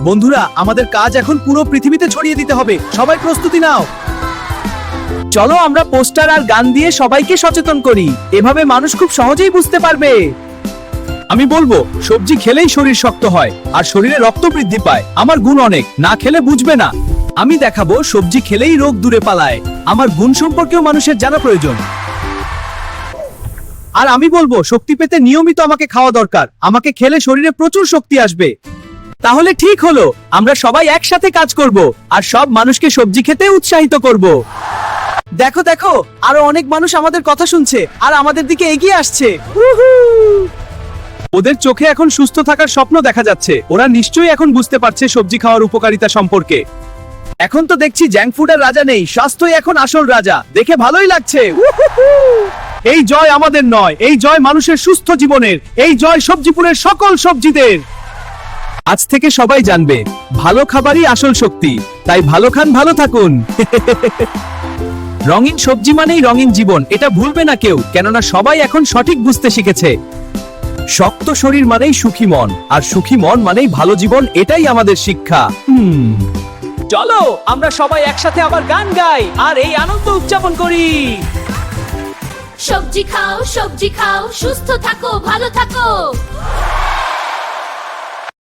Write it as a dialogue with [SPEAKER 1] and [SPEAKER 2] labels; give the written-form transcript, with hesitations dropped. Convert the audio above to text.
[SPEAKER 1] বন্ধুরা, আমাদের কাজ এখন পুরো পৃথিবীতে ছড়িয়ে দিতে হবে। সবাই প্রস্তুতি নাও। চলো আমরা পোস্টার আর গান দিয়ে সবাইকে সচেতন করি। এভাবে মানুষ খুব সহজেই বুঝতে পারবে। আমি বলবো, সবজি খেলেই শরীর শক্ত হয় আর শরীরে রক্ত বৃদ্ধি পায়। আমার গুণ অনেক, না খেলে বুঝবে না। আমি দেখাবো, সবজি খেলেই রোগ দূরে পালায়। আমার গুণ সম্পর্কেও মানুষের জানা প্রয়োজন। আর আমি বলবো, শক্তি পেতে নিয়মিত আমাকে খাওয়া দরকার। আমাকে খেলে শরীরে প্রচুর শক্তি আসবে। তাহলে ঠিক হলো, আমরা সবাই একসাথে কাজ করব আর সব মানুষকে সবজি খেতে উৎসাহিত করব। দেখো দেখো, আরো অনেক মানুষ আমাদের কথা শুনছে আর আমাদের দিকে এগিয়ে আসছে। ওদের চোখে এখন সুস্থ থাকার স্বপ্ন দেখা যাচ্ছে। ওরা নিশ্চয়ই এখন বুঝতে পারছে সবজি খাওয়ার উপকারিতা সম্পর্কে। এখন তো দেখছি জাঙ্ক ফুডের রাজা নেই, স্বাস্থ্যই এখন আসল রাজা। দেখে ভালোই লাগছে। এই জয় আমাদের নয়, এই জয় মানুষের সুস্থ জীবনের। এই জয় সবজিপুরের সকল সবজিদের। আজ থেকে সবাই জানবে, ভালো খাবারই আসল শক্তি। তাই ভালো খান, ভালো থাকুন। রঙিন সবজি মানেই রঙিন জীবন, এটা ভুলবে না কেউ, কেননা সবাই এখন সঠিক বুঝতে শিখেছে। শক্ত শরীর মানেই সুখী মন, আর সুখী মন মানেই ভালো জীবন। এটাই আমাদের শিক্ষা। চলো আমরা সবাই একসাথে আবার গান গাই আর এই আনন্দ উদযাপন করি।
[SPEAKER 2] সবজি খাও, সুস্থ থাকো, ভালো থাকো।